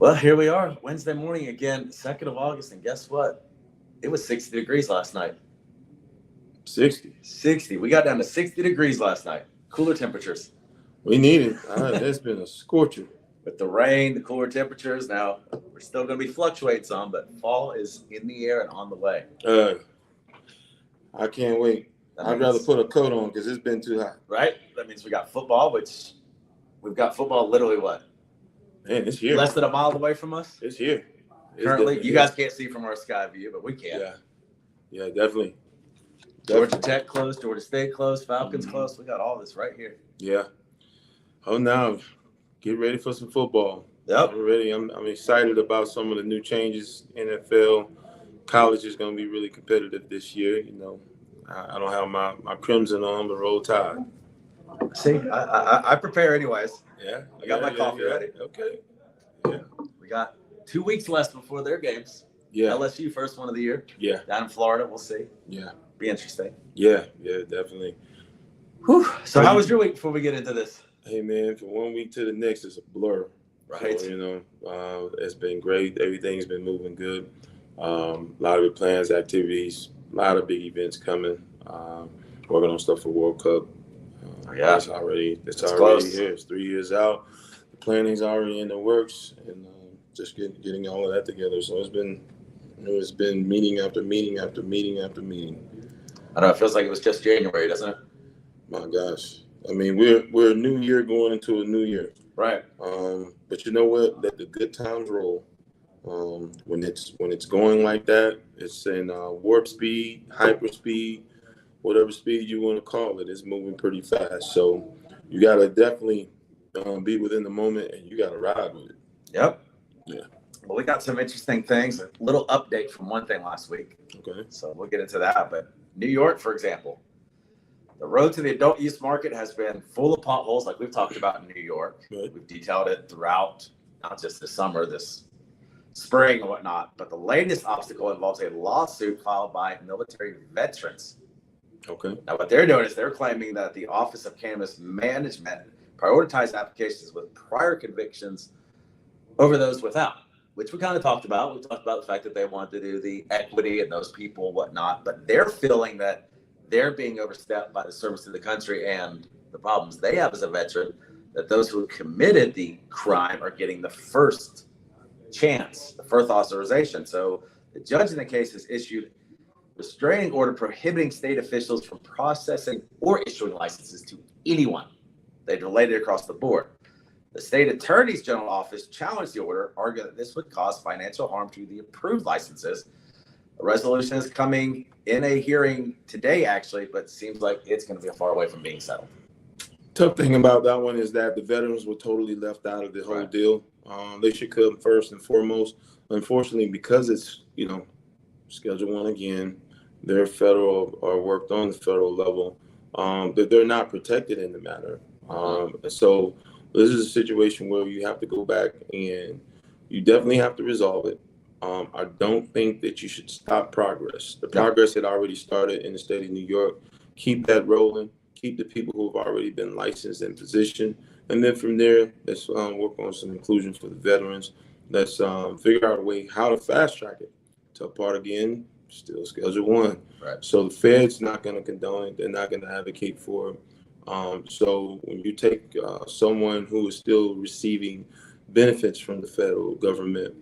Well, here we are, Wednesday morning again, 2nd of August, and guess what? It was 60 degrees last night. 60. 60. We got down to 60 degrees last night. Cooler temperatures. We need it. It's been a scorcher. With the rain, the cooler temperatures, now we're still going to be fluctuating some, but fall is in the air and on the way. I can't wait. I'd rather put a coat on because it's been too hot. Right? That means we got football, which we've got football literally what? Man, it's here. Less than a mile away from us? It's here. Currently, you guys can't see from our sky view, but we can. Yeah, definitely. Georgia Tech close, Georgia State close, Falcons close. We got all this right here. Yeah. Oh, now get ready for some football. Yep. I'm ready. I'm excited about some of the new changes. NFL, college is going to be really competitive this year. You know, I don't have my crimson on, but Roll Tide. See, I prepare anyways. Yeah. I got my coffee ready. Okay. Yeah. We got 2 weeks left before their games. Yeah. LSU first one of the year. Yeah. Down in Florida, we'll see. Yeah. Be interesting. Yeah, definitely. Whew. So how was your week before we get into this? Hey, man, from 1 week to the next, it's a blur. Right. So, it's been great. Everything's been moving good. A lot of plans, activities, a lot of big events coming. Working on stuff for World Cup. It's already close. here. It's 3 years out. The planning's already in the works, and just getting all of that together. So it's been meeting after meeting after meeting after meeting. I know it feels like it was just January, doesn't it? My gosh. I mean, we're a new year going into a new year. Right. But you know what? Let the good times roll. When it's going like that, it's in warp speed, hyper speed, whatever speed you want to call it. It's moving pretty fast. So you got to definitely be within the moment, and you got to ride with it. Yep. Yeah. Well, we got some interesting things. A little update from one thing last week. Okay. So we'll get into that. But New York, for example, the road to the adult use market has been full of potholes, like we've talked about in New York. Right. We've detailed it throughout, not just this summer, this spring and whatnot. But the latest obstacle involves a lawsuit filed by military veterans. Okay. Now, what they're doing is they're claiming that the Office of Cannabis Management prioritized applications with prior convictions over those without, which we kind of talked about. We talked about the fact that they wanted to do the equity and those people, whatnot, but they're feeling that they're being overstepped by the service to the country and the problems they have as a veteran, that those who committed the crime are getting the first chance, the first authorization. So the judge in the case has issued restraining order prohibiting state officials from processing or issuing licenses to anyone. They delayed it across the board. The state attorney's general office challenged the order, arguing that this would cause financial harm to the approved licenses. A resolution is coming in a hearing today, actually, but it seems like it's going to be far away from being settled. Tough thing about that one is that the veterans were totally left out of the whole deal. They should come first and foremost. Unfortunately, because it's, Schedule 1 again, they're federal or worked on the federal level, that they're not protected in the matter. So this is a situation where you have to go back and you definitely have to resolve it. I don't think that you should stop progress. The progress had already started in the state of New York. Keep that rolling. Keep the people who have already been licensed in position. And then from there, let's work on some inclusion for the veterans. Let's figure out a way how to fast track it. Tough part again, still Schedule 1. Right. So the Fed's not going to condone it. They're not going to advocate for it. So when you take someone who is still receiving benefits from the federal government,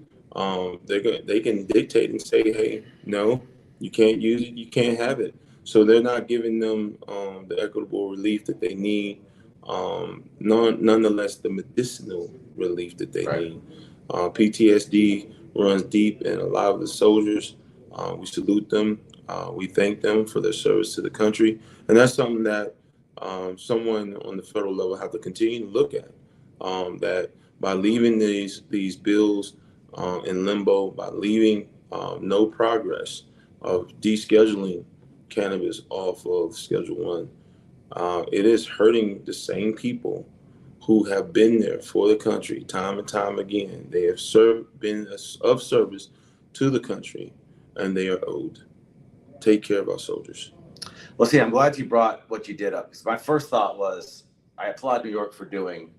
they can dictate and say, hey, no, you can't use it, you can't have it. So they're not giving them the equitable relief that they need, nonetheless the medicinal relief that they need. PTSD runs deep in a lot of the soldiers. We salute them. We thank them for their service to the country. And that's something that someone on the federal level have to continue to look at, that by leaving these bills in limbo, by leaving no progress of descheduling cannabis off of Schedule 1, it is hurting the same people who have been there for the country time and time again. They have been of service to the country, and they are owed. Take care of our soldiers. Well, see, I'm glad you brought what you did up, because my first thought was I applaud New York for doing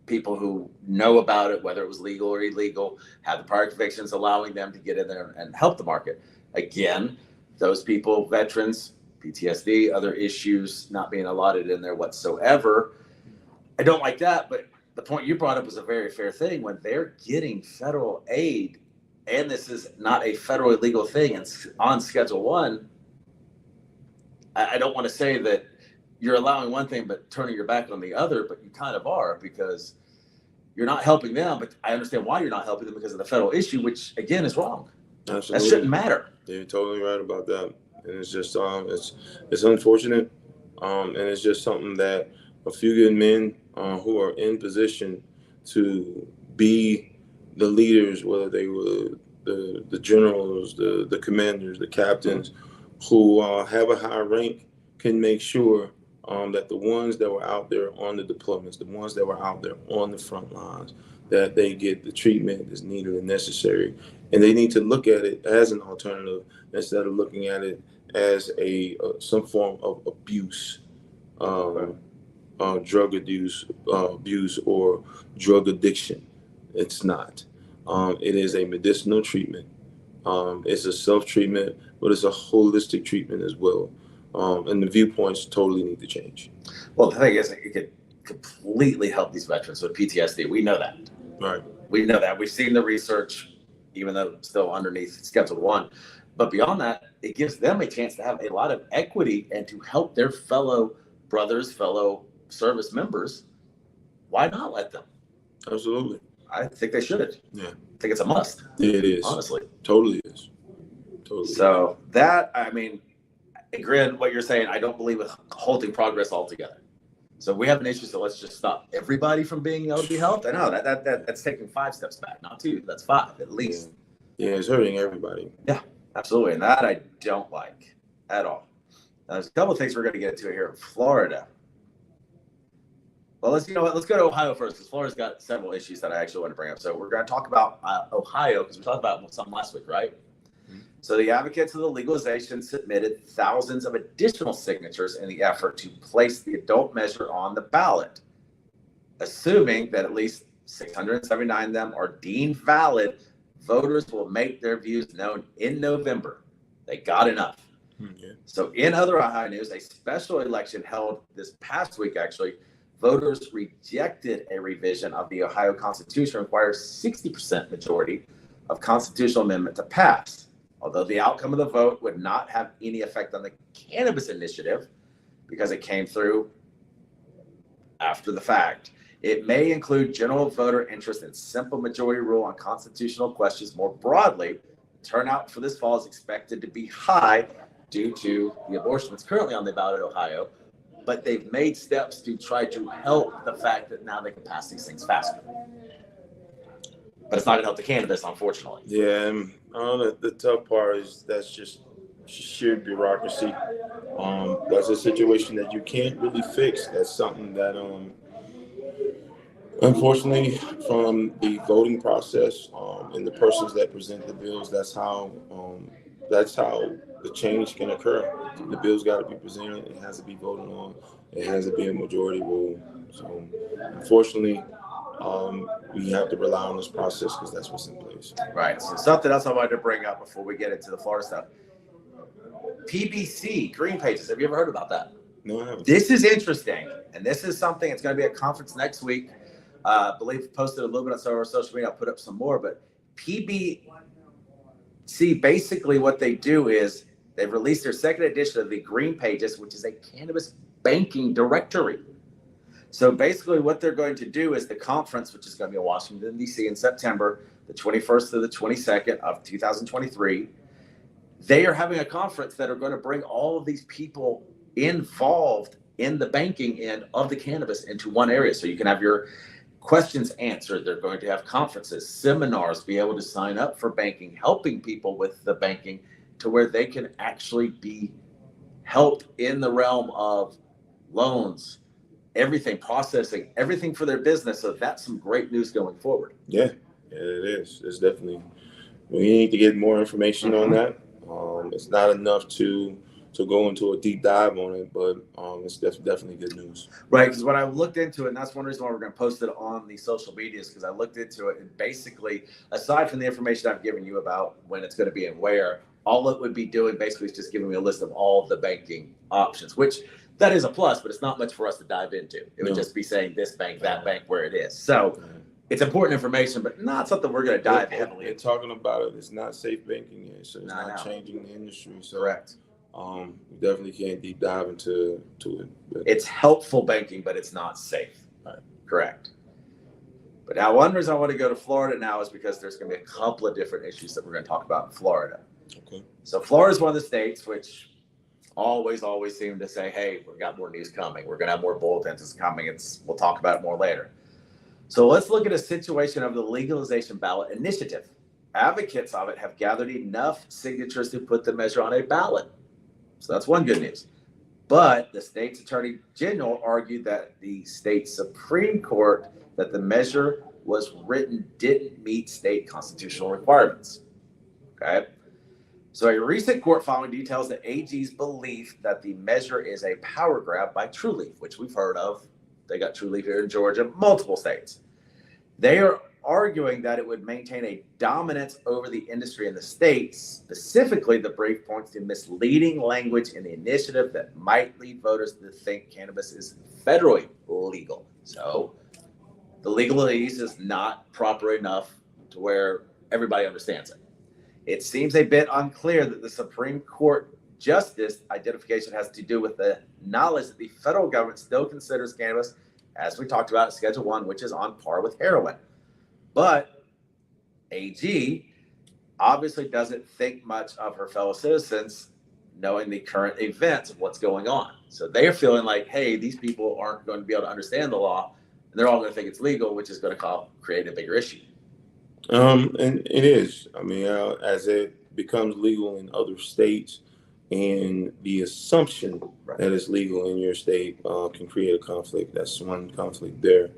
people who know about it, whether it was legal or illegal, have the prior convictions, allowing them to get in there and help the market. Again, those people, veterans, PTSD, other issues not being allotted in there whatsoever. I don't like that, but the point you brought up was a very fair thing. When they're getting federal aid, and this is not a federally legal thing, and on Schedule 1, I don't want to say that you're allowing one thing but turning your back on the other, but you kind of are, because you're not helping them. But I understand why you're not helping them, because of the federal issue, which again is wrong. Absolutely. That shouldn't matter. You're totally right about that. And it's just it's unfortunate. And it's just something that a few good men who are in position to be the leaders, whether they were the generals, the commanders, the captains, who have a high rank, can make sure that the ones that were out there on the deployments, the ones that were out there on the front lines, that they get the treatment that's needed and necessary. And they need to look at it as an alternative instead of looking at it as some form of abuse, drug abuse, or drug addiction. It's not. It is a medicinal treatment. It's a self-treatment, but it's a holistic treatment as well. And the viewpoints totally need to change. Well, the thing is, it could completely help these veterans with PTSD. We know that. Right. We know that. We've seen the research, even though it's still underneath Schedule 1. But beyond that, it gives them a chance to have a lot of equity and to help their fellow brothers, fellow service members. Why not let them? Absolutely. I think they should. Yeah. I think it's a must. It is. Honestly. Totally is. Totally. So that, I mean, again, what you're saying, I don't believe with halting progress altogether. So we have an issue, so let's just stop everybody from being able to be helped. I know that's taking 5 steps back, not 2. That's 5 at least. Yeah, it's hurting everybody. Yeah, absolutely. And that I don't like at all. Now, there's a couple of things we're going to get to here in Florida. Well, let's go to Ohio first, because Florida's got several issues that I actually want to bring up. So we're going to talk about Ohio, because we talked about some last week, right? Mm-hmm. So the advocates of the legalization submitted thousands of additional signatures in the effort to place the adult measure on the ballot, assuming that at least 679 of them are deemed valid. Voters will make their views known in November. They got enough. Mm-hmm. So in other Ohio news, a special election held this past week, actually, voters rejected a revision of the Ohio Constitution requires 60% majority of constitutional amendment to pass. Although the outcome of the vote would not have any effect on the cannabis initiative because it came through after the fact, it may include general voter interest and simple majority rule on constitutional questions more broadly. Turnout for this fall is expected to be high due to the abortion that's currently on the ballot in Ohio, but they've made steps to try to help the fact that now they can pass these things faster. But it's not going to help the cannabis, unfortunately. Yeah, the tough part is that's just sheer bureaucracy. That's a situation that you can't really fix. That's something that, unfortunately, from the voting process and the persons that present the bills, that's how the change can occur. The bill's got to be presented. It has to be voted on. It has to be a majority rule. So, unfortunately, we have to rely on this process because that's what's in place. Right. So something else I wanted to bring up before we get into the Florida stuff. PBC, Green Pages. Have you ever heard about that? No, I haven't. This is interesting. And this is something, it's going to be at a conference next week. I believe posted a little bit on some of our social media. I'll put up some more. But PBC, basically what they do is they've released their second edition of the Green Pages, which is a cannabis banking directory. So basically what they're going to do is the conference, which is going to be in Washington, D.C. in September, the 21st to the 22nd of 2023. They are having a conference that are going to bring all of these people involved in the banking end of the cannabis into one area. So you can have your questions answered. They're going to have conferences, seminars, be able to sign up for banking, helping people with the banking to where they can actually be helped in the realm of loans, everything, processing, everything for their business. So that's some great news going forward. Yeah, it is. It's definitely, we need to get more information on that. It's not enough to to go into a deep dive on it, but it's definitely good news. Right, because when I looked into it, and that's one reason why we're going to post it on the social medias, because I looked into it, and basically, aside from the information I've given you about when it's going to be and where, all it would be doing basically is just giving me a list of all of the banking options, which that is a plus, but it's not much for us to dive into. It would just be saying this bank, that bank, where it is. So it's important information, but not something we're going to dive heavily into. Talking about it, it's not safe banking yet, so it's not changing the industry. So correct. We definitely can't deep dive into it. But it's helpful banking, but it's not safe. Right. Correct. But now one reason I want to go to Florida now is because there's going to be a couple of different issues that we're going to talk about in Florida. Okay. So Florida is one of the states which always seem to say, hey, we've got more news coming. We're going to have more bulletins. It's coming. We'll talk about it more later. So let's look at a situation of the legalization ballot initiative. Advocates of it have gathered enough signatures to put the measure on a ballot. So that's one good news. But the state's attorney general argued that the state Supreme Court, that the measure was written, didn't meet state constitutional requirements. Okay. So a recent court filing details the AG's belief that the measure is a power grab by TrueLeaf, which we've heard of. They got TrueLeaf here in Georgia, multiple states. They are arguing that it would maintain a dominance over the industry in the states. Specifically, the brief points to misleading language in the initiative that might lead voters to think cannabis is federally legal. So the legalese is not proper enough to where everybody understands it. It seems a bit unclear that the Supreme Court justice identification has to do with the knowledge that the federal government still considers cannabis, as we talked about, Schedule 1, which is on par with heroin. But AG obviously doesn't think much of her fellow citizens knowing the current events of what's going on. So they're feeling like, hey, these people aren't going to be able to understand the law, and they're all going to think it's legal, which is going to create a bigger issue. And it is. I mean, as it becomes legal in other states, and the assumption that it's legal in your state can create a conflict. That's one conflict there.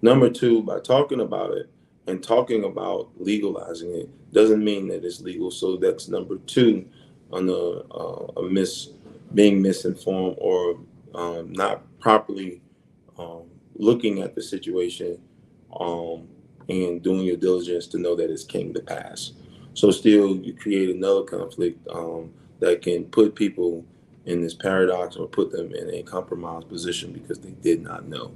Number two, by talking about it and talking about legalizing it doesn't mean that it's legal. So that's number two on the being misinformed or not properly looking at the situation and doing your diligence to know that it's came to pass. So still, you create another conflict that can put people in this paradox or put them in a compromised position because they did not know.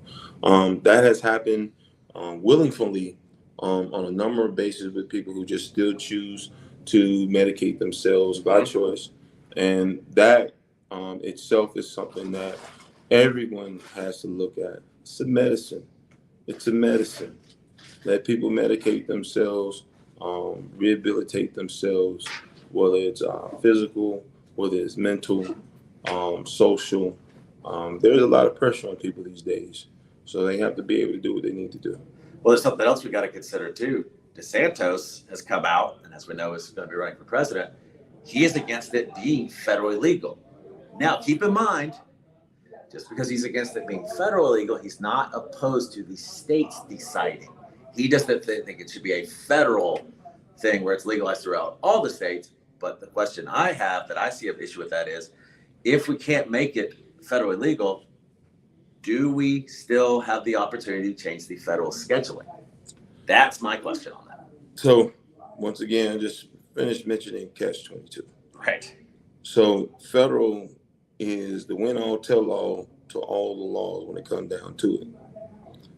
That has happened willingly on a number of bases with people who just still choose to medicate themselves by choice. And that itself is something that everyone has to look at. It's a medicine. It's a medicine. Let people medicate themselves, rehabilitate themselves, whether it's physical, whether it's mental, social. There's a lot of pressure on people these days. So they have to be able to do what they need to do. Well, there's something else we got to consider too. DeSantis has come out, and as we know, is going to be running for president. He is against it being federally legal. Now, keep in mind, just because he's against it being federally legal, he's not opposed to the states deciding. He doesn't think it should be a federal thing where it's legalized throughout all the states. But the question I have that I see an issue with that is, if we can't make it federally legal, do we still have the opportunity to change the federal scheduling? That's my question on that. So once again, I just finished mentioning Catch-22. Right. So federal is the win-all, tell-all to all the laws when it comes down to it.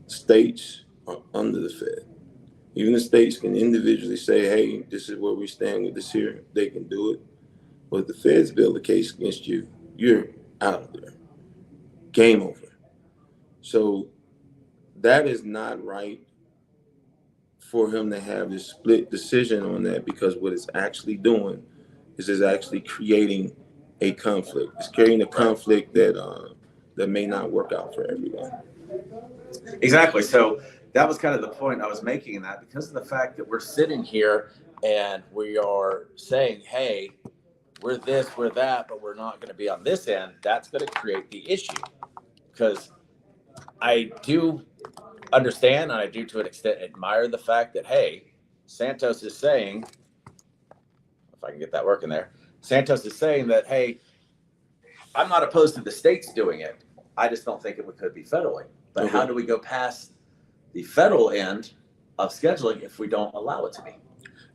States are under the Fed. Even the states can individually say, hey, this is where we stand with this here. They can do it. But if the Feds build a case against you, you're out of there. Game over. So that is not right for him to have this split decision on that, because what it's actually doing is it's actually creating a conflict. It's creating a conflict that may not work out for everyone. Exactly. So that was kind of the point I was making in that, because of the fact that we're sitting here and we are saying, hey, we're this, we're that, but we're not going to be on this end. That's going to create the issue, because I do understand, and I do to an extent admire the fact that, hey, Santos is saying, if I can get that working there, Santos is saying that, hey, I'm not opposed to the states doing it. I just don't think it could be federally. But Okay. how do we go past the federal end of scheduling if we don't allow it to be?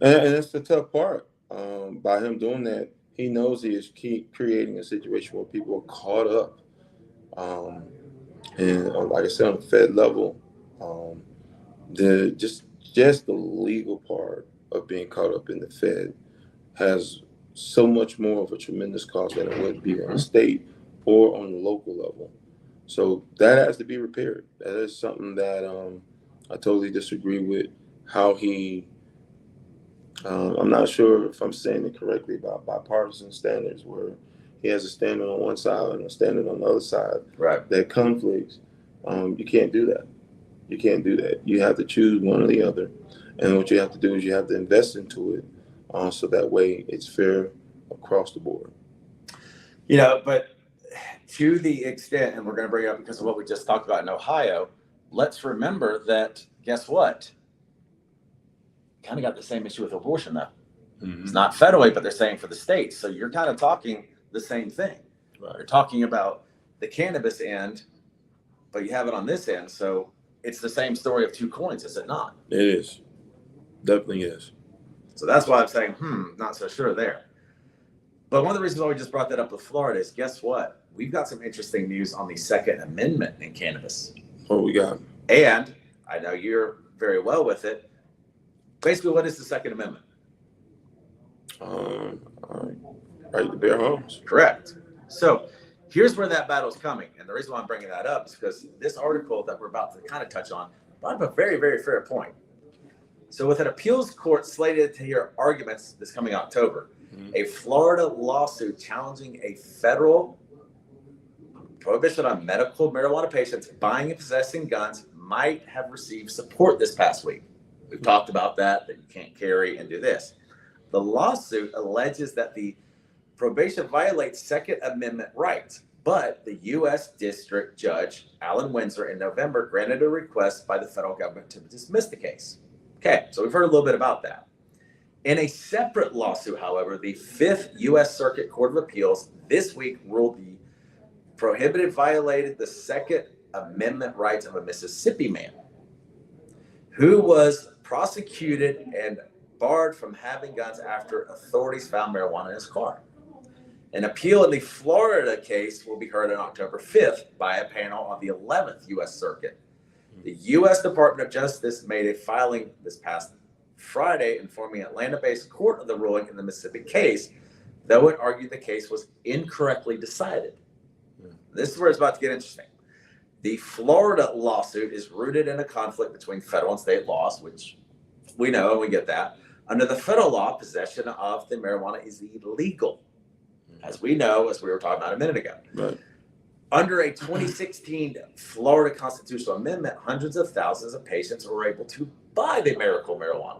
And that's the tough part. By him doing that, he knows he is creating a situation where people are caught up. And like I said, on the Fed level, the just the legal part of being caught up in the Fed has so much more of a tremendous cost than it would be on the state or on the local level. So that has to be repaired. That is something that I totally disagree with how he. I'm not sure if I'm saying it correctly about bipartisan standards, where he has a standard on one side and a standard on the other side. Right. That conflicts. You can't do that. You can't do that. You have to choose one or the other. And what you have to do is you have to invest into it so that way it's fair across the board. But to the extent, and we're going to bring it up because of what we just talked about in Ohio, let's remember that, guess what? Kind of got the same issue with abortion, though. Mm-hmm. It's not federally, but they're saying for the states. So you're kind of talking the same thing. Right. You're talking about the cannabis end, but you have it on this end. So it's the same story of two coins, is it not? It is. Definitely is. So that's why I'm saying, not so sure there. But one of the reasons why we just brought that up with Florida is, guess what? We've got some interesting news on the Second Amendment in cannabis. What we got? And I know you're very well with it. Basically, what is the Second Amendment? Right to bear arms. Correct. So here's where that battle's coming. And the reason why I'm bringing that up is because this article that we're about to kind of touch on brought up a very, very fair point. So with an appeals court slated to hear arguments this coming October, a Florida lawsuit challenging a federal prohibition on medical marijuana patients buying and possessing guns might have received support this past week. We've talked about that you can't carry and do this. The lawsuit alleges that the prohibition violates Second Amendment rights, but the U.S. District Judge Alan Windsor in November granted a request by the federal government to dismiss the case. Okay, so we've heard a little bit about that. In a separate lawsuit, however, the Fifth U.S. Circuit Court of Appeals this week ruled the prohibited violated the Second Amendment rights of a Mississippi man who was prosecuted and barred from having guns after authorities found marijuana in his car. An appeal in the Florida case will be heard on October 5th by a panel of the 11th U.S. Circuit. The U.S. Department of Justice made a filing this past Friday informing Atlanta-based court of the ruling in the Mississippi case, though it argued the case was incorrectly decided. This is where it's about to get interesting. The Florida lawsuit is rooted in a conflict between federal and state laws, which we know and we get that. Under the federal law, possession of the marijuana is illegal, as we know, as we were talking about a minute ago. Right. Under a 2016 Florida constitutional amendment, hundreds of thousands of patients were able to buy the miracle marijuana.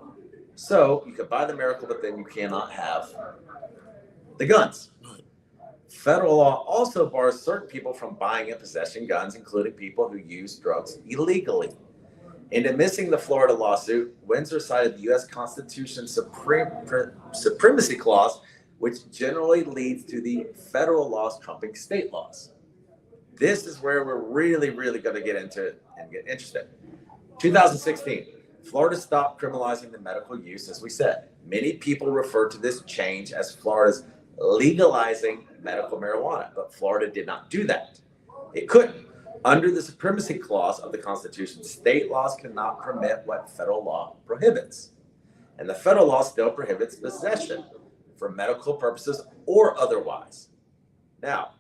So you can buy the miracle, but then you cannot have the guns. Federal law also bars certain people from buying and possessing guns, including people who use drugs illegally. In dismissing the Florida lawsuit, Windsor cited the U.S. Constitution's supremacy clause, which generally leads to the federal laws trumping state laws. This is where we're really, really going to get into it and get interested. 2016, Florida stopped criminalizing the medical use, as we said. Many people refer to this change as Florida's legalizing medical marijuana, but Florida did not do that. It couldn't. Under the supremacy clause of the Constitution, state laws cannot permit what federal law prohibits. And the federal law still prohibits possession for medical purposes or otherwise. Now,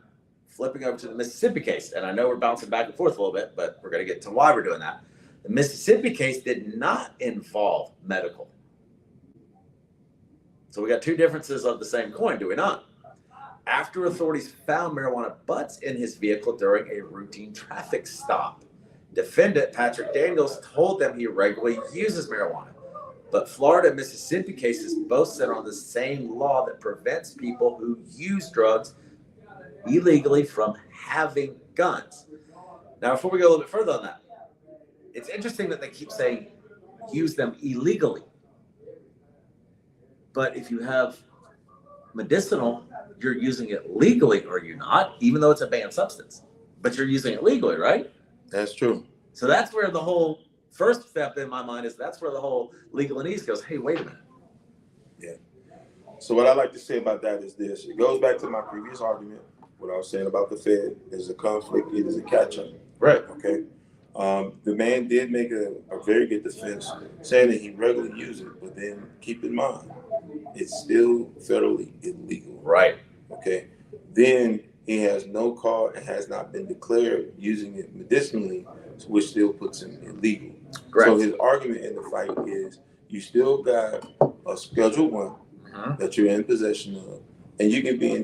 flipping over to the Mississippi case, and I know we're bouncing back and forth a little bit, but we're going to get to why we're doing that. The Mississippi case did not involve medical. So we got two differences of the same coin, do we not? After authorities found marijuana butts in his vehicle during a routine traffic stop, defendant Patrick Daniels told them he regularly uses marijuana. But Florida and Mississippi cases both center on the same law that prevents people who use drugs illegally from having guns. Now, before we go a little bit further on that, it's interesting that they keep saying use them illegally. But if you have Medicinal, you're using it legally, or you're not, even though it's a banned substance, but you're using it legally, right? That's true. So that's where the whole first step in my mind is that's where the whole legalese goes, hey, wait a minute. Yeah. So what I like to say about that is this. It goes back to my previous argument, what I was saying about the Fed. There's a conflict, it is a catch-up. Right. Okay. The man did make a very good defense saying that he regularly uses it, but then keep in mind, it's still federally illegal. Right. Okay. Then he has no card and has not been declared using it medicinally, which still puts him illegal. Correct. So his argument in the fight is you still got a Schedule 1 that you're in possession of, and you can be in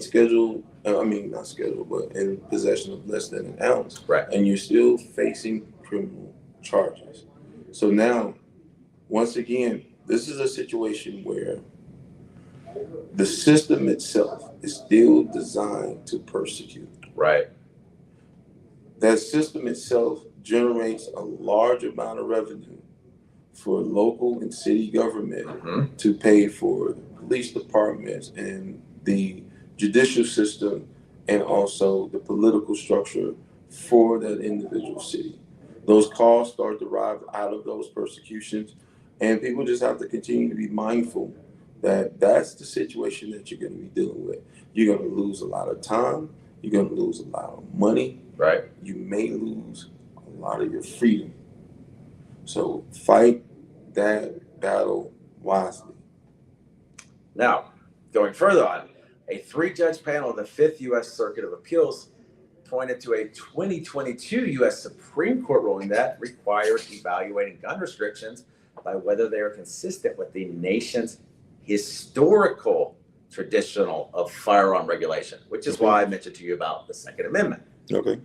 not scheduled, but in possession of less than an ounce. Right. And you're still facing criminal charges. So now, once again, this is a situation where the system itself is still designed to persecute. Right. That system itself generates a large amount of revenue for local and city government to pay for the police departments and the judicial system and also the political structure for that individual city. Those costs are derived out of those persecutions, and people just have to continue to be mindful that that's the situation that you're going to be dealing with. You're going to lose a lot of time. You're going to lose a lot of money. Right. You may lose a lot of your freedom. So fight that battle wisely. Now, going further on, a 3-judge panel of the 5th U.S. Circuit of Appeals pointed to a 2022 U.S. Supreme Court ruling that required evaluating gun restrictions by whether they are consistent with the nation's historical traditional of firearm regulation, which is why I mentioned to you about the Second Amendment. Okay.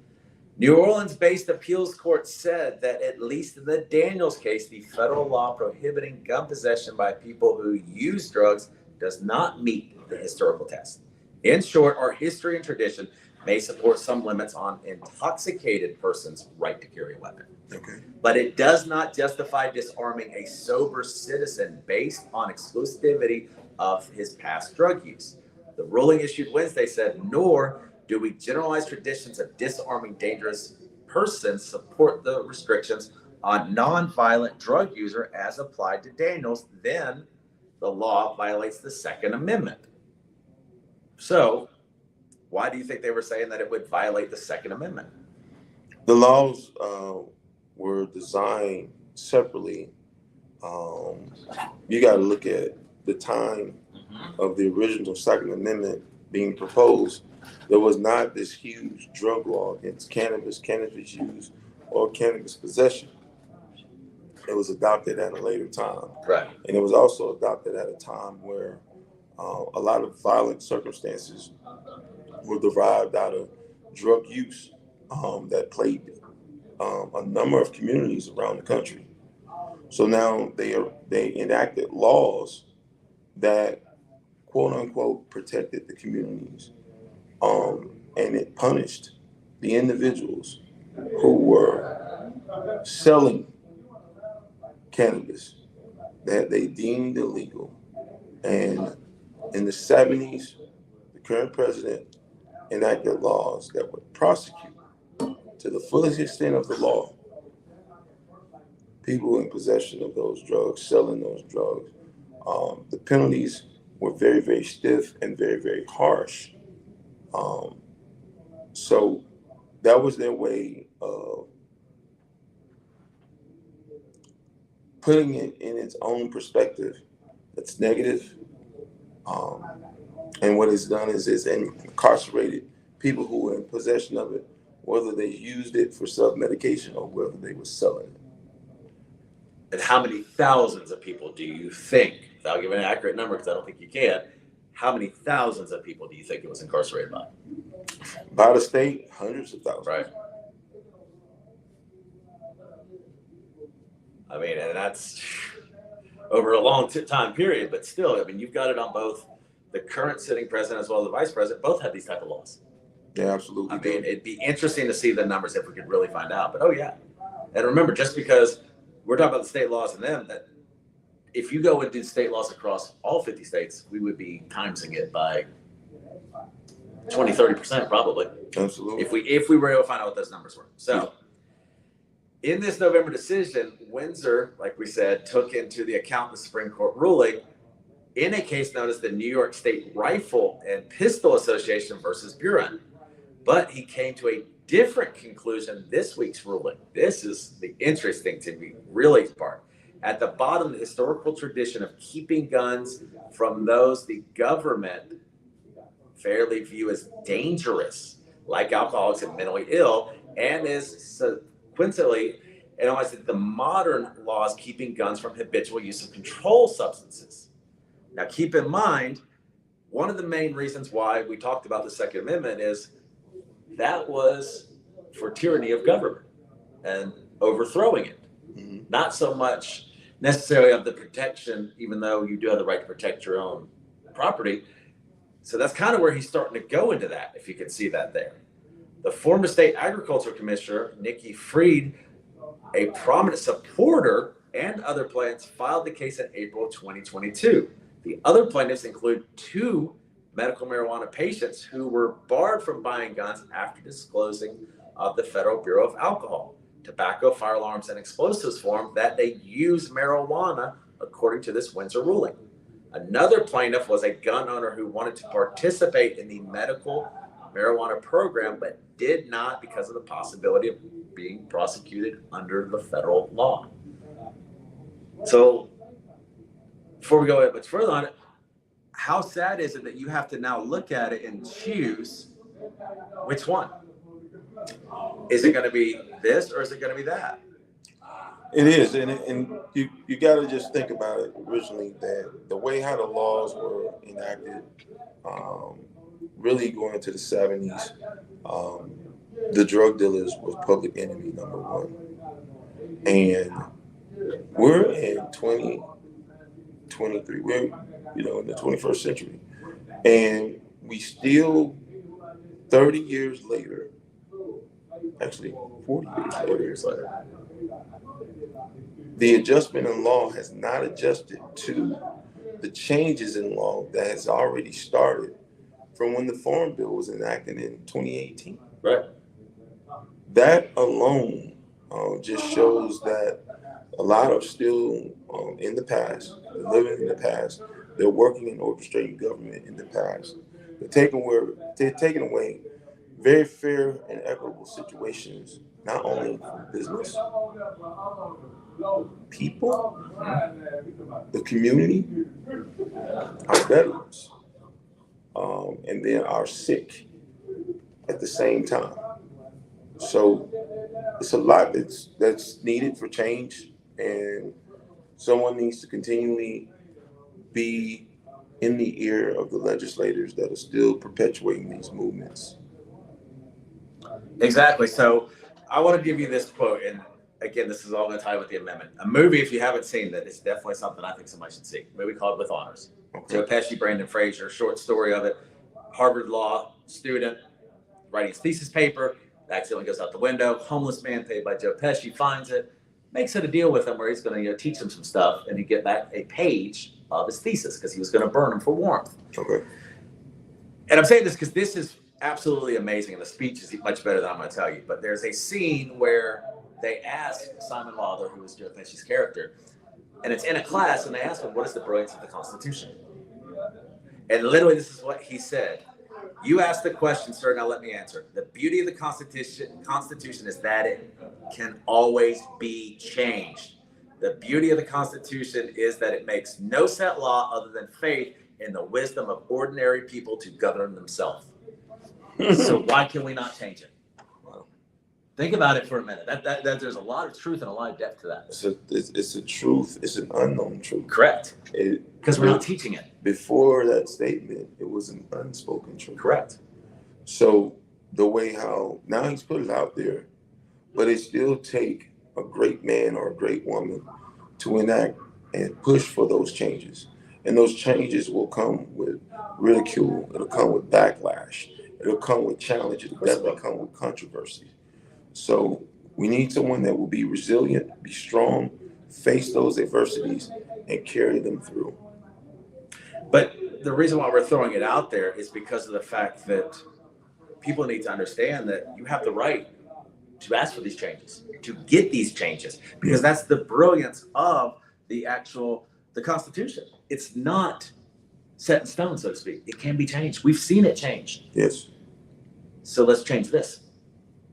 New Orleans-based appeals court said that at least in the Daniels case, the federal law prohibiting gun possession by people who use drugs does not meet the historical test. In short, our history and tradition may support some limits on intoxicated persons' right to carry a weapon. Okay. But it does not justify disarming a sober citizen based on exclusivity of his past drug use. The ruling issued Wednesday said, nor do we generalized traditions of disarming dangerous persons support the restrictions on nonviolent drug user as applied to Daniels, then the law violates the Second Amendment. So, why do you think they were saying that it would violate the Second Amendment? The laws were designed separately. You got to look at the time of the original Second Amendment being proposed. There was not this huge drug law against cannabis use, or cannabis possession. It was adopted at a later time. Right. And it was also adopted at a time where a lot of violent circumstances were derived out of drug use that plagued a number of communities around the country. So now they enacted laws that, quote unquote, protected the communities. And it punished the individuals who were selling cannabis that they deemed illegal. And in the 70s, the current president enacted laws that would prosecute to the fullest extent of the law people in possession of those drugs, selling those drugs. The penalties were very, very stiff and very, very harsh. So that was their way of putting it in its own perspective. It's negative. And what it's done is it's incarcerated people who were in possession of it, whether they used it for self-medication or whether they were selling it. And how many thousands of people do you think, without giving an accurate number because I don't think you can, how many thousands of people do you think it was incarcerated by? By the state, hundreds of thousands. Right. I mean, and that's over a long time period, but still, I mean, you've got it on both the current sitting president as well as the vice president. Both have these type of laws. Yeah, absolutely. I mean, it'd be interesting to see the numbers if we could really find out. But oh yeah, and remember, just because we're talking about the state laws and them, that if you go and do state laws across all 50 states, we would be timesing it by 20-30% probably. Absolutely. If we were able to find out what those numbers were. So in this November decision, Windsor, like we said, took into the account the Supreme Court ruling in a case known as the New York State Rifle and Pistol Association versus Buren. But he came to a different conclusion this week's ruling. This is the interesting to me, really part. At the bottom, the historical tradition of keeping guns from those the government fairly view as dangerous, like alcoholics and mentally ill, and is sequentially, and almost the modern laws keeping guns from habitual use of controlled substances. Now, keep in mind, one of the main reasons why we talked about the Second Amendment is that was for tyranny of government and overthrowing it. Mm-hmm. Not so much necessarily of the protection, even though you do have the right to protect your own property. So that's kind of where he's starting to go into that, if you can see that there. The former state agriculture commissioner, Nikki Fried, a prominent supporter, and other plaintiffs filed the case in April 2022. The other plaintiffs include 2 medical marijuana patients who were barred from buying guns after disclosing of the Federal Bureau of Alcohol, Tobacco, Fire Alarms, and Explosives form that they use marijuana according to this Windsor ruling. Another plaintiff was a gun owner who wanted to participate in the medical marijuana program, but did not because of the possibility of being prosecuted under the federal law. So before we go much further on it, how sad is it that you have to now look at it and choose which one? Is it going to be this or is it going to be that? It is, and you got to just think about it originally, that the way how the laws were enacted, really going into the 70s, the drug dealers was public enemy number one. And we're in 2023, we're in the 21st century, and we still 30 years later, actually 40 years later, the adjustment in law has not adjusted to the changes in law that has already started from when the Farm Bill was enacted in 2018. Right. That alone just shows that a lot of still in the past, living in the past, they're working and orchestrating government in the past. They're taking away very fair and equitable situations, not only for business, people, the community, our veterans, and then our sick at the same time. So it's a lot that's needed for change, and someone needs to continually be in the ear of the legislators that are still perpetuating these movements. Exactly. So I want to give you this quote, and again, this is all going to tie with the amendment. A movie, if you haven't seen that, it's definitely something I think somebody should see. A movie called With Honors. Okay. Joe Pesci, Brandon Fraser, short story of it. Harvard law student writing his thesis paper, accidentally goes out the window. Homeless man paid by Joe Pesci finds it, makes it a deal with him where he's going to teach him some stuff, and he get back a page of his thesis because he was going to burn him for warmth. Okay. And I'm saying this because this is absolutely amazing, and the speech is much better than I'm going to tell you. But there's a scene where they ask Simon Lawler, who is Joe Pesci's character, and it's in a class, and they ask him, what is the brilliance of the Constitution? And literally, this is what he said. You asked the question, sir, now let me answer. The beauty of the Constitution is that it can always be changed. The beauty of the Constitution is that it makes no set law other than faith in the wisdom of ordinary people to govern themselves. So why can we not change it? Think about it for a minute. That there's a lot of truth and a lot of depth to that. It's a truth. It's an unknown truth. Correct. Because we're not teaching it. Before that statement, it was an unspoken truth. Correct. So the way how now he's put it out there, but it still take a great man or a great woman to enact and push for those changes. And those changes will come with ridicule. It'll come with backlash. It'll come with challenge. It'll definitely come with controversy. So we need someone that will be resilient, be strong, face those adversities, and carry them through. But the reason why we're throwing it out there is because of the fact that people need to understand that you have the right to ask for these changes, to get these changes, because that's the brilliance of the Constitution. It's not set in stone, so to speak. It can be changed. We've seen it change. Yes. So let's change this.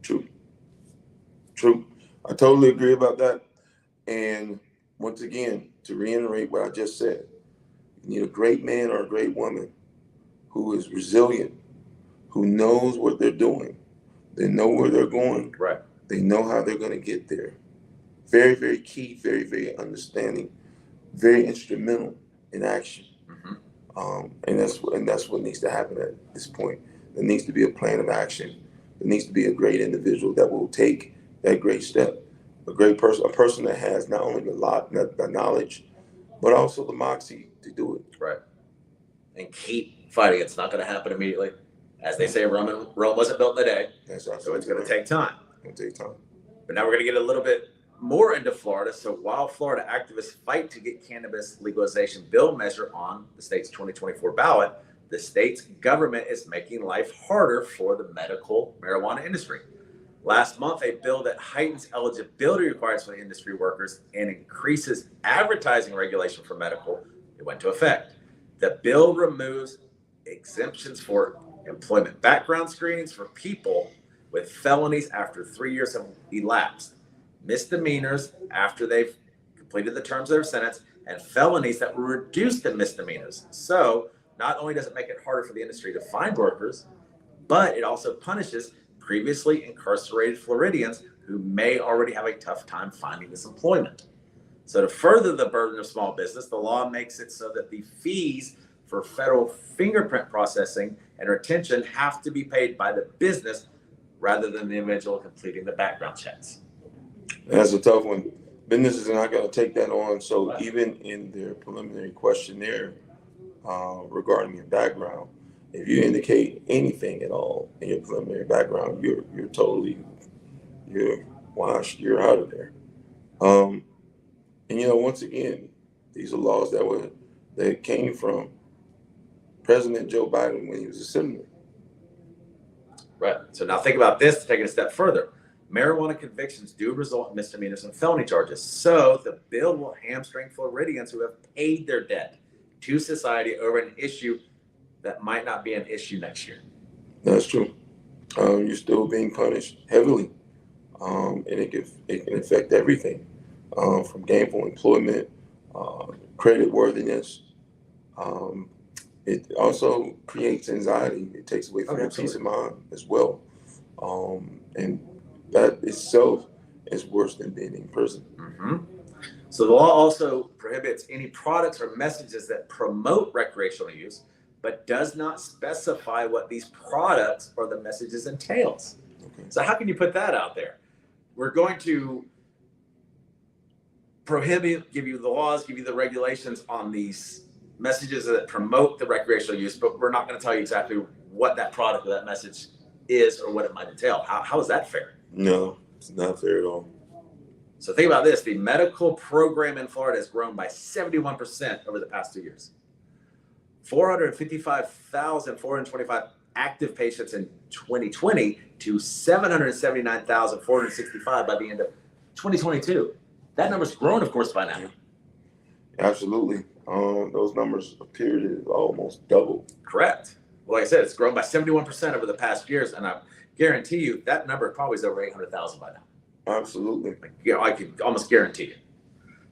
True. I totally agree about that. And once again, to reiterate what I just said, you need a great man or a great woman who is resilient, who knows what they're doing. They know where they're going. Right. They know how they're going to get there. Very, very key, very, very understanding, very instrumental in action. And that's what needs to happen at this point. There needs to be a plan of action. There needs to be a great individual that will take that great step. A great person, a person that has not only the knowledge, but also the moxie to do it. Right. And keep fighting. It's not going to happen immediately. As they say, Rome wasn't built in a day. So it's going to take time. It's going to take time. But now we're going to get a little bit more into Florida. So while Florida activists fight to get cannabis legalization bill measure on the state's 2024 ballot, the state's government is making life harder for the medical marijuana industry. Last month, a bill that heightens eligibility requirements for industry workers and increases advertising regulation for medical, it went into effect. The bill removes exemptions for employment background screenings for people with felonies after 3 years have elapsed, misdemeanors after they've completed the terms of their sentence, and felonies that were reduced to misdemeanors. So not only does it make it harder for the industry to find workers, but it also punishes previously incarcerated Floridians who may already have a tough time finding this employment. So to further the burden of small business, the law makes it so that the fees for federal fingerprint processing and retention have to be paid by the business rather than the individual completing the background checks. That's a tough one. Businesses are not going to take that on. So even in their preliminary questionnaire regarding your background, if you indicate anything at all in your preliminary background, you're washed, you're out of there. And once again, these are laws that came from President Joe Biden when he was a senator. Right. So now think about this, taking a step further. Marijuana convictions do result in misdemeanors and felony charges. So the bill will hamstring Floridians who have paid their debt to society over an issue that might not be an issue next year. That's true. You're still being punished heavily, and it can affect everything from gainful employment, credit worthiness. It also creates anxiety. It takes away from your peace of mind as well, and that itself is worse than being in prison. So the law also prohibits any products or messages that promote recreational use, but does not specify what these products or the messages entails. Okay. So how can you put that out there? We're going to prohibit, give you the laws, give you the regulations on these messages that promote the recreational use, but we're not going to tell you exactly what that product or that message is or what it might entail. How is that fair? No, it's not fair at all. So think about this. The medical program in Florida has grown by 71% over the past 2 years. 455,425 active patients in 2020 to 779,465 by the end of 2022. That number's grown, of course, by now. Absolutely. Those numbers appear to almost double. Correct. Well, like I said, it's grown by 71% over the past years, and I guarantee you that number probably is over 800,000 by now. Absolutely. I could almost guarantee it.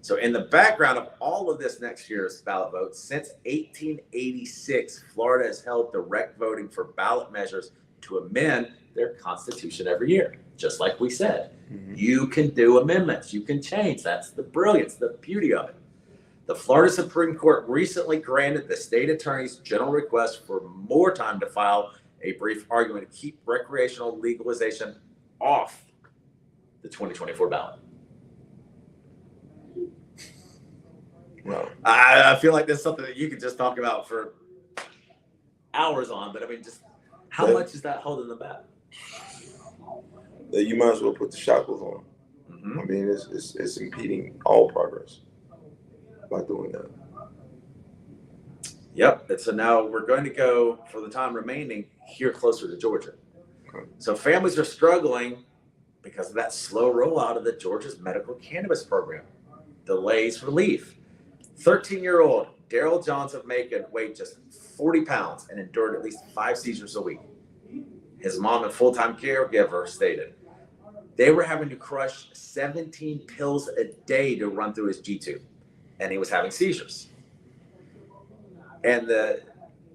So in the background of all of this next year's ballot vote, since 1886, Florida has held direct voting for ballot measures to amend their constitution every year. Just like we said, you can do amendments, you can change. That's the brilliance, the beauty of it. The Florida Supreme Court recently granted the state attorney's general request for more time to file a brief argument to keep recreational legalization off the 2024 ballot. Wow. I feel like that's something that you could just talk about for hours on, but I mean, just how much is that holding them back? You might as well put the shackles on. I mean, it's impeding all progress. by doing that. Yep. And so now we're going to go, for the time remaining, here closer to Georgia. Okay. So families are struggling because of that slow rollout of the Georgia's medical cannabis program. Delays relief. 13-year-old Daryl Johns of Macon weighed just 40 pounds and endured at least 5 seizures a week. His mom and full-time caregiver stated they were having to crush 17 pills a day to run through his G-tube, and he was having seizures. And the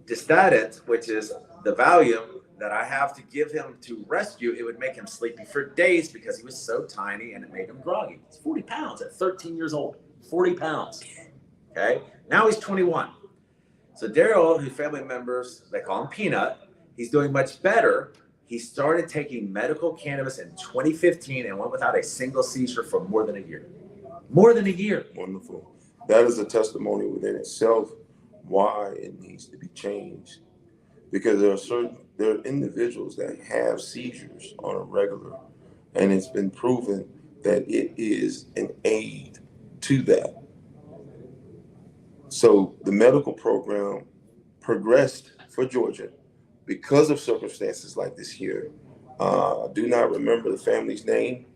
Distatin, which is the Valium that I have to give him to rescue, it would make him sleepy for days because he was so tiny and it made him groggy. He's 40 pounds at 13 years old. 40 pounds. Okay? Now he's 21. So Daryl, whose family members, they call him Peanut, he's doing much better. He started taking medical cannabis in 2015 and went without a single seizure for more than a year. More than a year. Wonderful. That is a testimony within itself why it needs to be changed. Because there are individuals that have seizures on a regular, and it's been proven that it is an aid to that. So the medical program progressed for Georgia because of circumstances like this here. I do not remember the family's name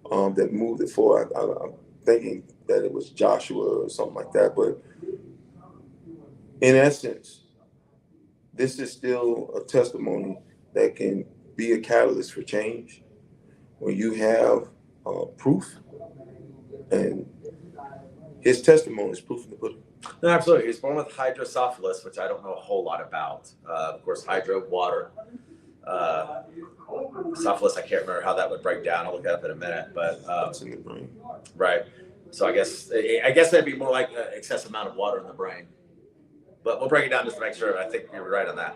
that moved it forward. I'm thinking that it was Joshua or something like that. But in essence, this is still a testimony that can be a catalyst for change when you have proof, and his testimony is proof in the pudding. No, absolutely. He was born with hydrocephalus, which I don't know a whole lot about. Of course, hydro, water. Cephalus, I can't remember how that would break down. I'll look that up in a minute. But It's in the brain. right. So I guess that'd be more like an excessive amount of water in the brain. But we'll break it down just to make sure. I think you're right on that.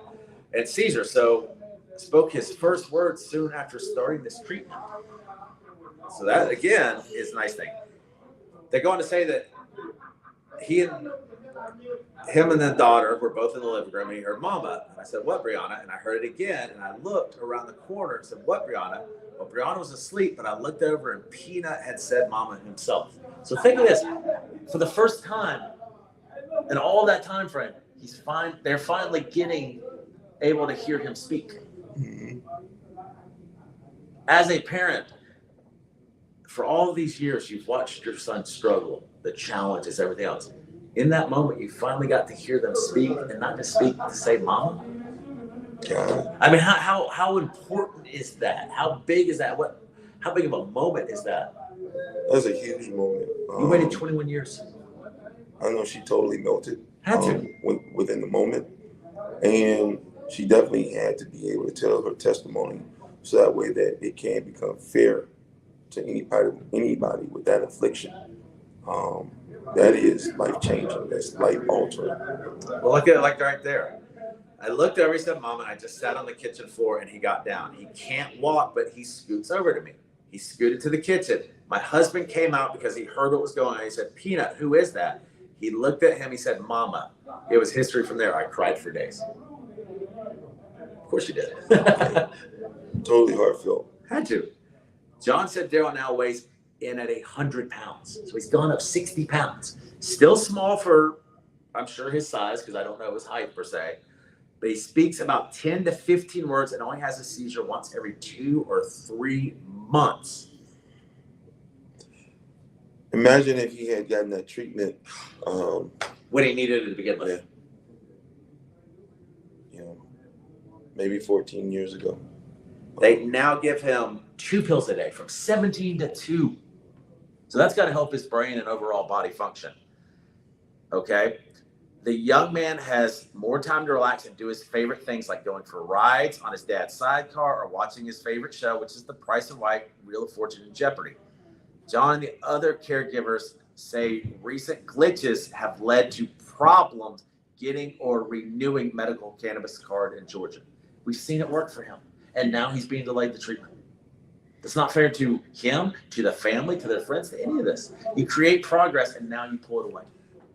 And seizure. So spoke his first words soon after starting this treatment. So that, again, is a nice thing. They go on to say that him and the daughter were both in the living room, and he heard Mama. And I said, "What, Brianna?" And I heard it again, and I looked around the corner and said, "What, Brianna?" Well, Brianna was asleep, but I looked over, and Peanut had said Mama himself. So think of this. For the first time in all that time frame, they're finally getting able to hear him speak. Mm-hmm. As a parent, for all of these years, you've watched your son struggle, the challenges, everything else. In that moment, you finally got to hear them speak, and not just speak to say "Mama." I mean, how important is that? How big is that? How big of a moment is that? That's a huge moment. You waited 21 years. I know she totally melted. Had to. Within the moment, and she definitely had to be able to tell her testimony, so that way that it can become fair to anybody with that affliction. That is life changing. That's life altering. Well, look at it like right there. I looked over, he said, "Mom," and I just sat on the kitchen floor, and he got down. He can't walk, but he scoots over to me. He scooted to the kitchen. My husband came out because he heard what was going on. He said, "Peanut, who is that?" He looked at him. He said, "Mama." It was history from there. I cried for days. Of course you did. Totally heartfelt. Had to. John said Daryl now weighs in at 100 pounds. So he's gone up 60 pounds. Still small for, I'm sure, his size, because I don't know his height per se. But he speaks about 10 to 15 words and only has a seizure once every 2 or 3 months. Imagine if he had gotten that treatment when he needed it to begin with. Yeah. Maybe 14 years ago. They now give him 2 pills a day, from 17 to 2. So that's got to help his brain and overall body function. Okay? The young man has more time to relax and do his favorite things, like going for rides on his dad's sidecar or watching his favorite show, which is The Price of Right, Wheel of Fortune, and Jeopardy. John and the other caregivers say recent glitches have led to problems getting or renewing medical cannabis card in Georgia. We've seen it work for him, and now he's being delayed the treatment. It's not fair to him, to the family, to their friends, to any of this. You create progress, and now you pull it away.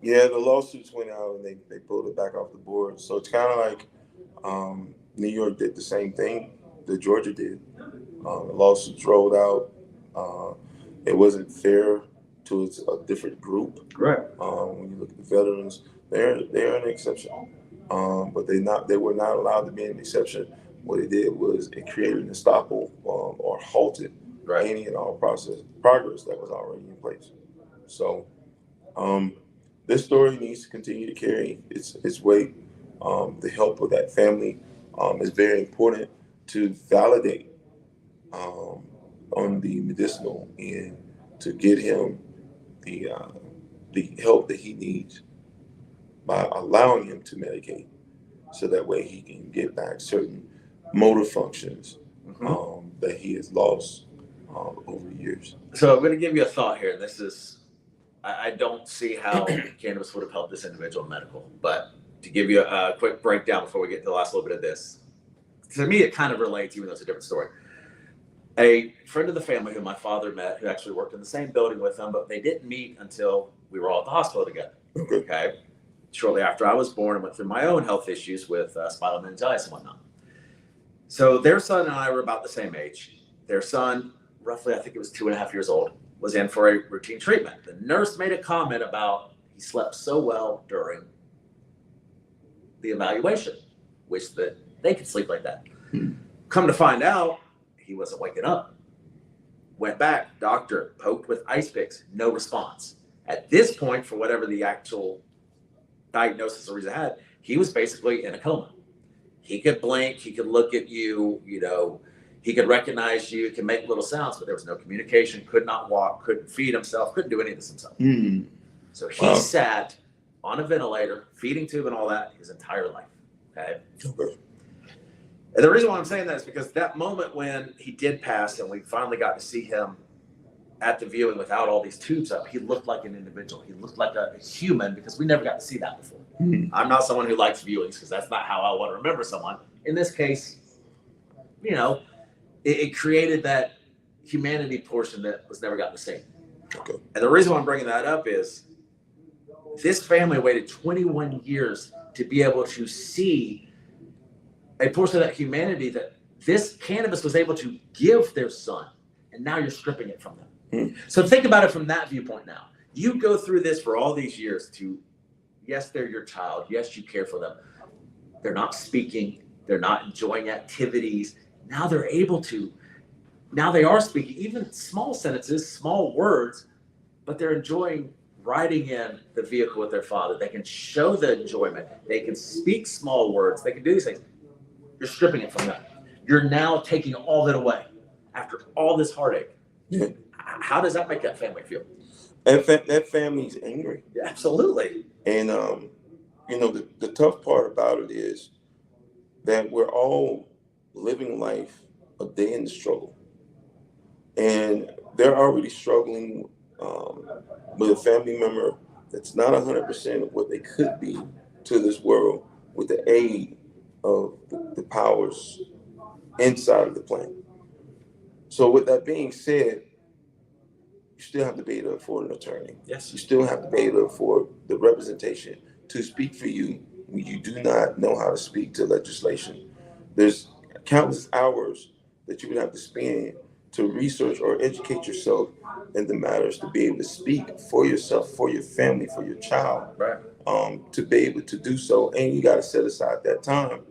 Yeah, the lawsuits went out, and they pulled it back off the board. So it's kind of like New York did the same thing that Georgia did. The lawsuits rolled out. It wasn't fair towards a different group. Right. When you look at the veterans, they're an exception, but they were not allowed to be an exception. What it did was it created an estoppel, or halted any and all progress that was already in place. So this story needs to continue to carry its weight. The help of that family is very important to validate on the medicinal end to get him the help that he needs by allowing him to medicate, so that way he can get back certain motor functions that he has lost over the years. So I'm going to give you a thought here. This is, I don't see how cannabis would have helped this individual in medical, but to give you a quick breakdown before we get to the last little bit of this, to me it kind of relates, even though it's a different story. A friend of the family who my father met, who actually worked in the same building with him, but they didn't meet until we were all at the hospital together. Okay. Shortly after I was born, I went through my own health issues with spinal meningitis and whatnot. So their son and I were about the same age. Their son, roughly, I think it was 2.5 years old, was in for a routine treatment. The nurse made a comment about he slept so well during the evaluation, which that they could sleep like that. Come to find out, he wasn't waking up. Went back, doctor poked with ice picks, no response. At this point, for whatever the actual diagnosis or reason had, he was basically in a coma. He could blink, he could look at you, he could recognize you, could make little sounds, but there was no communication, could not walk, couldn't feed himself, couldn't do any of this himself. So he sat on a ventilator, feeding tube and all that his entire life. Okay. And the reason why I'm saying that is because that moment when he did pass and we finally got to see him at the viewing without all these tubes up, he looked like an individual. He looked like a human, because we never got to see that before. I'm not someone who likes viewings, because that's not how I want to remember someone. In this case, it created that humanity portion that was never gotten to see. Okay. And the reason why I'm bringing that up is this family waited 21 years to be able to see a portion of that humanity that this cannabis was able to give their son, and now you're stripping it from them. So think about it from that viewpoint now. You go through this for all these years to, yes, they're your child. Yes, you care for them. They're not speaking. They're not enjoying activities. Now they're able to. Now they are speaking, even small sentences, small words, but they're enjoying riding in the vehicle with their father. They can show the enjoyment. They can speak small words. They can do these things. You're stripping it from them. You're now taking all that away after all this heartache. Yeah. How does that make that family feel? That family's angry. Yeah, absolutely. And the tough part about it is that we're all living life a day in the struggle, and they're already struggling with a family member that's not 100% of what they could be to this world with the aid of the powers inside of the plant. So with that being said, you still have to be able to afford an attorney. Yes. You still have to be able to afford the representation to speak for you when you do not know how to speak to legislation. There's countless hours that you would have to spend to research or educate yourself in the matters to be able to speak for yourself, for your family, for your child. Right. To be able to do so, and you got to set aside that time,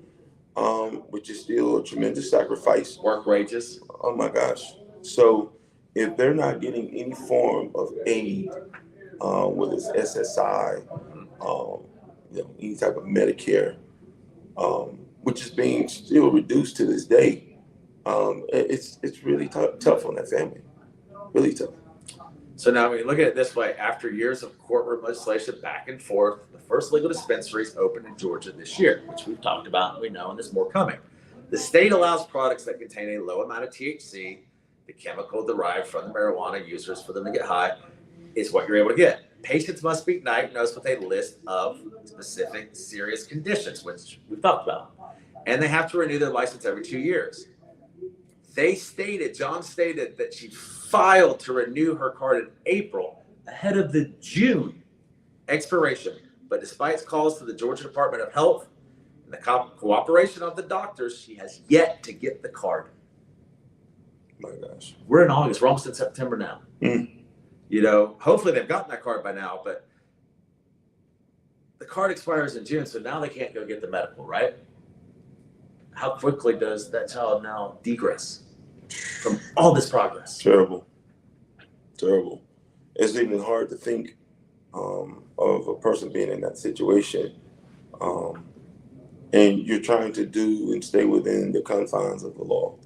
which is still a tremendous sacrifice. Work wages. Oh my gosh. So if they're not getting any form of aid, whether it's SSI, any type of Medicare, which is being still reduced to this day, it's really tough on that family. Really tough. So now we look at it this way. After years of courtroom legislation back and forth, the first legal dispensaries opened in Georgia this year, which we've talked about and we know, and there's more coming. The state allows products that contain a low amount of THC, the chemical derived from the marijuana users, for them to get high, is what you're able to get. Patients must be diagnosed with a list of specific serious conditions, which we've talked about. And they have to renew their license every 2 years. John stated that she filed to renew her card in April ahead of the June expiration. But despite calls to the Georgia Department of Health and the cooperation of the doctors, she has yet to get the card. My gosh. We're in August. We're almost in September now. Hopefully they've gotten that card by now, but the card expires in June, so now they can't go get the medical, right? How quickly does that child now digress from all this progress? Terrible. It's even hard to think of a person being in that situation, and you're trying to do and stay within the confines of the law.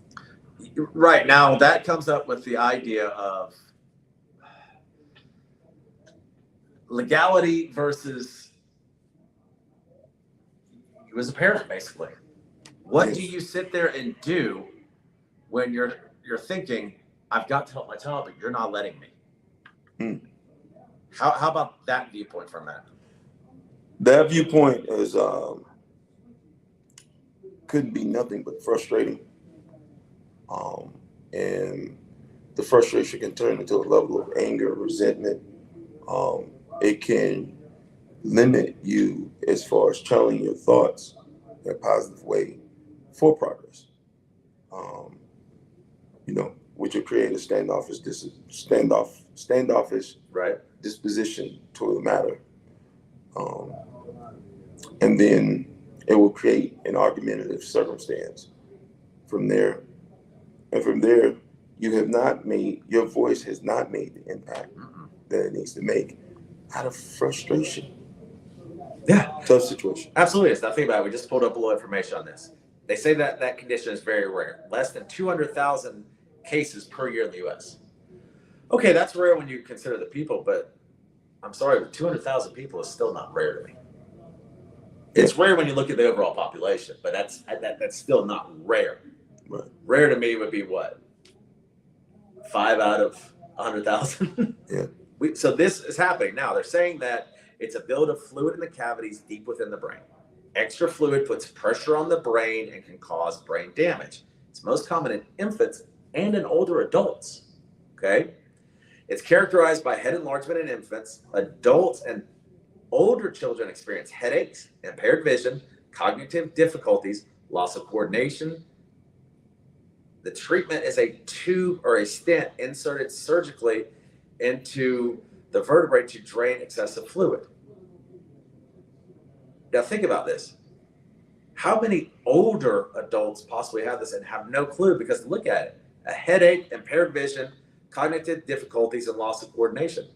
Right. Now that comes up with the idea of legality versus you as a parent, basically. What do you sit there and do when you're thinking, I've got to help my child, but you're not letting me? How about that viewpoint from that? That viewpoint is couldn't be nothing but frustrating. And the frustration can turn into a level of anger, resentment. It can limit you as far as channeling your thoughts in a positive way for progress. Which will create a standoffish disposition toward the matter. And then it will create an argumentative circumstance from there. And from there, your voice has not made the impact that it needs to make out of frustration. Yeah. Tough situation. Absolutely. It's nothing about it. We just pulled up a little information on this. They say that condition is very rare. Less than 200,000 cases per year in the U.S. Okay, that's rare when you consider the people, but I'm sorry, but 200,000 people is still not rare to me. It's rare when you look at the overall population, but that's still not rare. Right. Rare to me would be what? 5 out of 100,000. Yeah. So this is happening now. They're saying that it's a build of fluid in the cavities deep within the brain. Extra fluid puts pressure on the brain and can cause brain damage. It's most common in infants and in older adults. Okay. It's characterized by head enlargement in infants. Adults and older children experience headaches, impaired vision, cognitive difficulties, loss of coordination. The treatment is a tube or a stent inserted surgically into the vertebrae to drain excessive fluid. Now think about this. How many older adults possibly have this and have no clue? Because look at it. A headache, impaired vision, cognitive difficulties, and loss of coordination.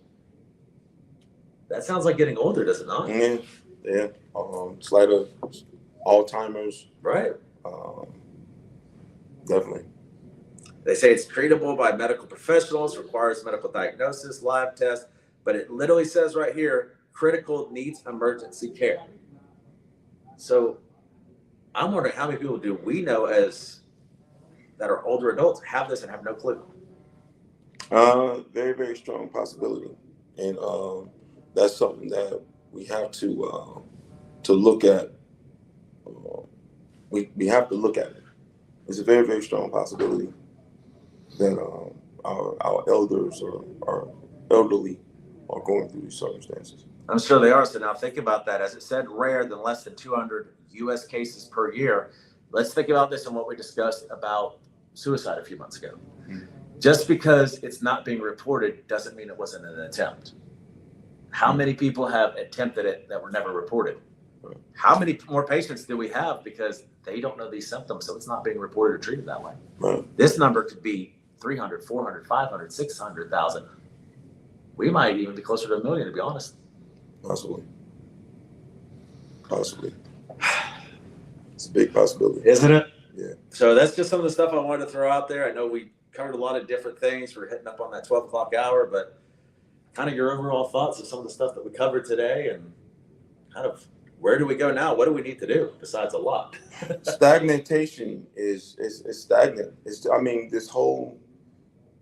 That sounds like getting older, does it not? Yeah. Slight of Alzheimer's. Right. Definitely. They say it's treatable by medical professionals, requires medical diagnosis, lab test, but it literally says right here, critical needs emergency care. So I'm wondering how many people do we know that are older adults have this and have no clue? Very, very strong possibility. And that's something that we have to look at. We have to look at it. It's a very, very strong possibility that our elders or our elderly are going through these circumstances. I'm sure they are. So now think about that. As it said, rare than less than 200 U.S. cases per year. Let's think about this and what we discussed about suicide a few months ago. Mm-hmm. Just because it's not being reported doesn't mean it wasn't an attempt. How many people have attempted it that were never reported? Right. How many more patients do we have because they don't know these symptoms, so it's not being reported or treated that way? Right. This number could be 300, 400, 500, 600,000. We might even be closer to 1 million, to be honest. Possibly. It's a big possibility. Isn't it? Yeah. So that's just some of the stuff I wanted to throw out there. I know we covered a lot of different things. We're hitting up on that 12 o'clock hour, but kind of your overall thoughts of some of the stuff that we covered today and kind of where do we go now? What do we need to do besides a lot? Stagnation is stagnant. This whole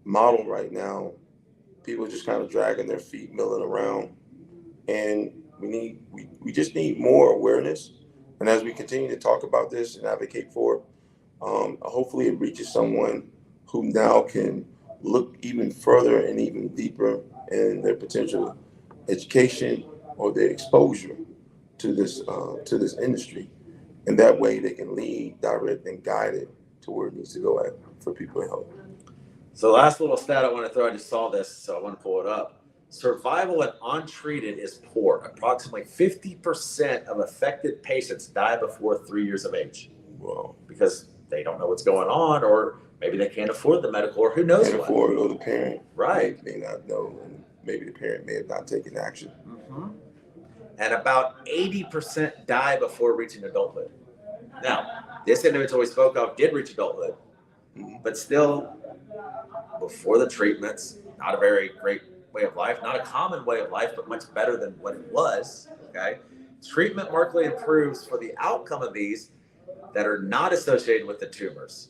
model right now, people are just kind of dragging their feet, milling around. And we just need more awareness. And as we continue to talk about this and advocate for it, hopefully it reaches someone who now can look even further and even deeper in their potential education or their exposure to this industry. And that way they can lead, direct, and guide it to where it needs to go at for people to help. So last little stat I want to throw, I just saw this, so I want to pull it up. survival when untreated is poor. Approximately 50% of affected patients die before 3 years of age. Wow. Because they don't know what's going on, or maybe they can't afford the medical, or who knows Can't what. afford it, or the parent Right. may not know, and maybe the parent may have not taken action. Mm-hmm. And about 80% die before reaching adulthood. Now, this individual we spoke of did reach adulthood, but still, before the treatments, not a very great way of life, not a common way of life, but much better than what it was. Okay. Treatment markedly improves for the outcome of these that are not associated with the tumors.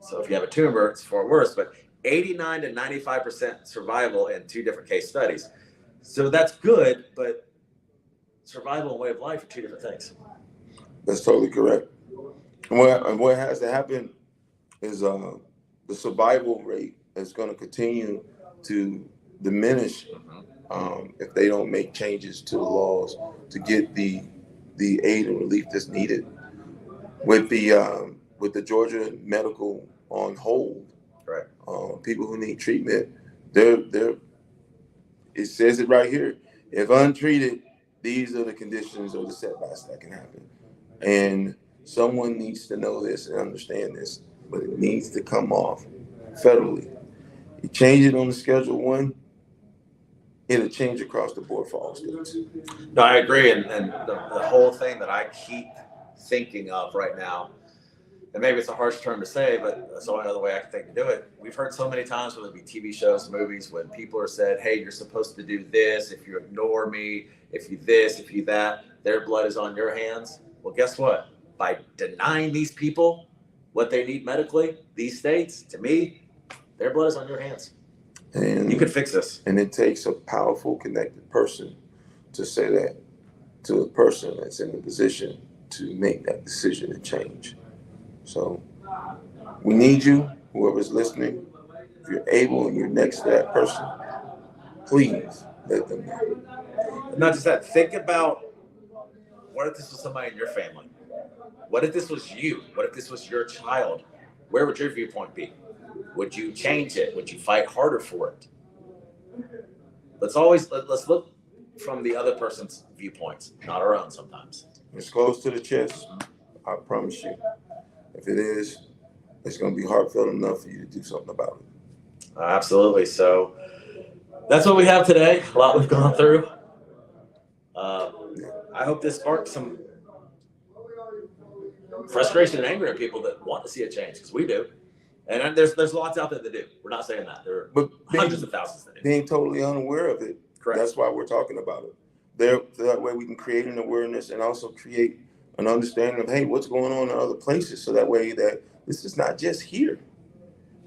So if you have a tumor, it's far worse, but 89 to 95% survival in 2 different case studies. So that's good, but survival and way of life are 2 different things. That's totally correct. And what has to happen is the survival rate is going to continue to diminish if they don't make changes to the laws to get the aid and relief that's needed. With the Georgia medical on hold, Right. People who need treatment, they're it says it right here. If untreated, these are the conditions or the setbacks that can happen. And someone needs to know this and understand this, but it needs to come off federally. You change it on the Schedule 1, it'll change across the board for all states. No, I agree. And the whole thing that I keep thinking of right now, and maybe it's a harsh term to say, but that's the only other way I can think to do it. We've heard so many times, whether it be TV shows, movies, when people are said, hey, you're supposed to do this. If you ignore me, if you this, if you that, their blood is on your hands. Well, guess what? By denying these people what they need medically, these states, to me, their blood is on your hands. And you could fix this. And it takes a powerful, connected person to say that to a person that's in the position to make that decision and change. So we need you, whoever's listening. If you're able and you're next to that person, please let them know. Not just that, think about, what if this was somebody in your family? What if this was you? What if this was your child? Where would your viewpoint be? Would you change it? Would you fight harder for it? Let's look from the other person's viewpoints, not our own sometimes. It's close to the chest, I promise you. If it is, it's going to be heartfelt enough for you to do something about it. Absolutely. So that's what we have today. A lot we've gone through. I hope this sparks some frustration and anger in people that want to see a change, because we do. And there's lots out there that do. We're not saying that. There are hundreds of thousands that do. Being totally unaware of it. Correct. That's why we're talking about it. That way we can create an awareness and also create an understanding of, hey, what's going on in other places, so that way that this is not just here.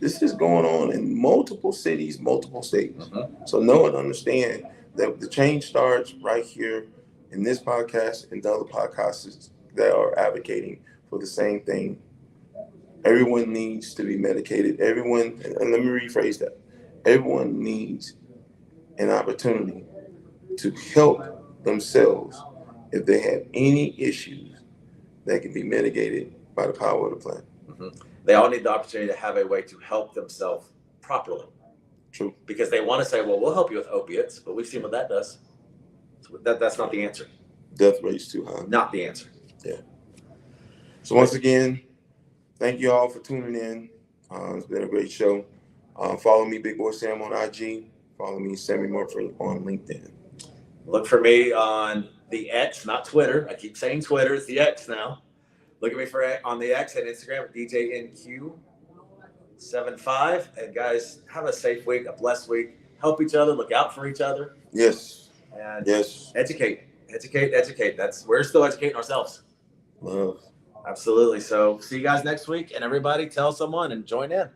This is going on in multiple cities, multiple states. So know and understand that the change starts right here in this podcast and the other podcasts that are advocating for the same thing. Everyone needs to be medicated. Everyone, and let me rephrase that. Everyone needs an opportunity to help themselves if they have any issues that can be mitigated by the power of the plant. They all need the opportunity to have a way to help themselves properly. True. Because they want to say, well, we'll help you with opiates, but we've seen what that does. So that's not the answer. Death rate's too high. Not the answer. Yeah. So once again, thank you all for tuning in. It's been a great show. Follow me, Big Boy Sam, on IG. Follow me, Sammy Murphy, on LinkedIn. Look for me on the X, not Twitter. I keep saying Twitter. It's the X now. Look at me on the X and Instagram, DJNQ75. And guys, have a safe week, a blessed week. Help each other. Look out for each other. Yes. And yes. Educate. We're still educating ourselves. Love. Absolutely. So see you guys next week. And everybody tell someone and join in.